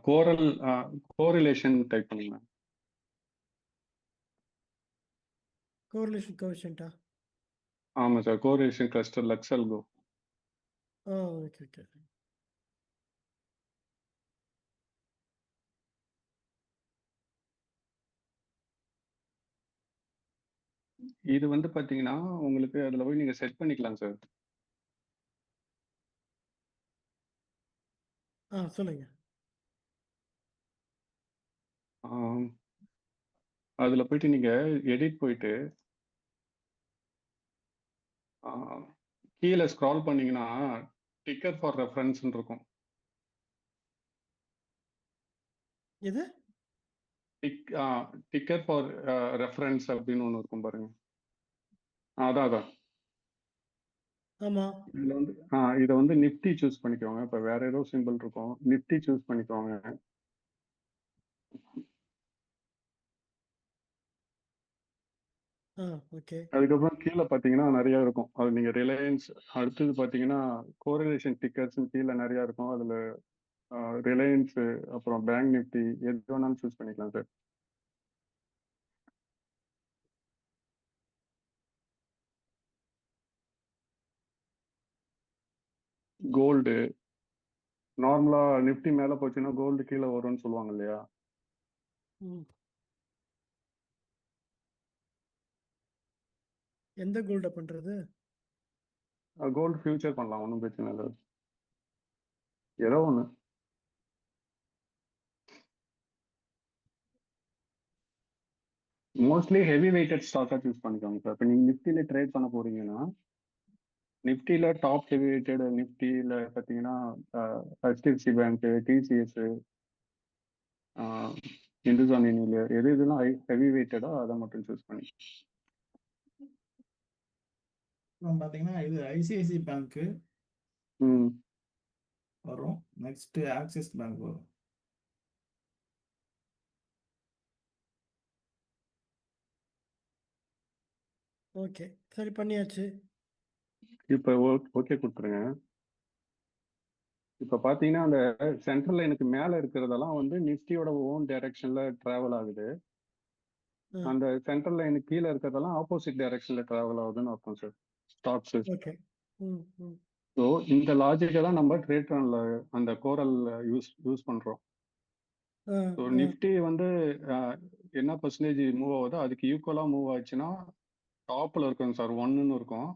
கோரல் correlation type பண்ணுங்க. Correlation கோஎஃபிஷியன்ட்டா? ஆமா சார், கோரிலேஷன் கிளஸ்டர் லக்ஸல்கோ. Okay okay. இது வந்து பாத்தீங்கன்னா உங்களுக்கு அதுல போய் நீங்க செட் பண்ணிக்கலாம் சார். சொல்லுங்க. அதுல போயிட்டு நீங்க எடிட் போயிட்டு கீழே ஸ்க்ரால் பண்ணீங்கன்னா டிக்கர் ஃபார் ரெஃபரன்ஸ் இருக்கும். எது? டிக்கர் ஃபார் ரெஃபரன்ஸ் அப்படின்னு ஒன்று இருக்கும் பாருங்க. அதான். ஆமா. இதுல வந்து இதை வந்து நிஃப்டி சூஸ் பண்ணிக்கோங்க. இப்ப வேற ஏதோ சிம்பிள் இருக்கும், நிஃப்டி சூஸ் பண்ணிக்கோங்க. ஓகே. அதுக்கப்புறம் கீழே பாத்தீங்கன்னா நிறைய இருக்கும். அது நீங்க ரிலையன்ஸ், அடுத்தது பாத்தீங்கன்னா கோரிலேஷன் டிக்கர்ஸ் கீழே நிறைய இருக்கும். அதுல ரிலையன்ஸ், அப்புறம் பேங்க் நிஃப்டி, எது வேணாலும் சூஸ் பண்ணிக்கலாம் சார். கோல்டு நார்மலா நிஃப்டி மேல போச்சுன்னா கோல்டு கீழே வரும்னு சொல்லுவாங்க இல்லையா? எந்த கோல்ட பண்றது? கோல்டு ஃபியூச்சர் பண்ணலாம், ஒன்றும் பிரச்சனை இல்லை. ஏதோ ஒன்று. மோஸ்ட்லி ஹெவி வெயிட்டட் ஸ்டாக்காக சூஸ் பண்ணிக்கோங்க சார். இப்போ நீங்கள் நிஃப்டியில் ட்ரேட் பண்ண போறீங்கன்னா நிஃப்டியில் டாப் ஹெவி வெயிட்டட் நிஃப்டியில் பார்த்தீங்கன்னா ஹெச்டிஎஃப்சி பேங்க்கு, டிசிஎஸ், இந்துஸ்தான் யூனிலிவர், எது இதெல்லாம் ஹெவி வெயிட்டடோ அதை மட்டும் சூஸ் பண்ணி. பார்த்தீங்கன்னா இது ஐசிஐசி பேங்க்கு வரும், நெக்ஸ்ட் ஆக்சிஸ் பேங்க் வரும். ஓகே, சரி பண்ணியாச்சு. இப்போ ஓகே கொடுத்துருங்க. இப்போ பார்த்தீங்கன்னா அந்த சென்ட்ரல் லைனுக்கு மேலே இருக்கிறதெல்லாம் வந்து நிஃப்டியோட ஓன் டைரக்ஷன்ல டிராவல் ஆகுது. அந்த சென்ட்ரல் லைனுக்கு கீழே இருக்கிறதெல்லாம் ஆப்போசிட் டைரக்ஷன்ல டிராவல் ஆகுதுன்னு அர்த்தம் சார், ஸ்டாக்ஸ். ஓகே. ஸோ இந்த லாஜிக்கை தான் நம்ம ட்ரேட் ரன்ல அந்த கோரல் யூஸ் பண்றோம். ஸோ நிஃப்டி வந்து என்ன பர்சன்டேஜ் மூவ் ஆகுதோ அதுக்கு ஈக்குவலா மூவ் ஆச்சுன்னா டாப்ல இருக்கும் சார், 1ன்னு இருக்கும்.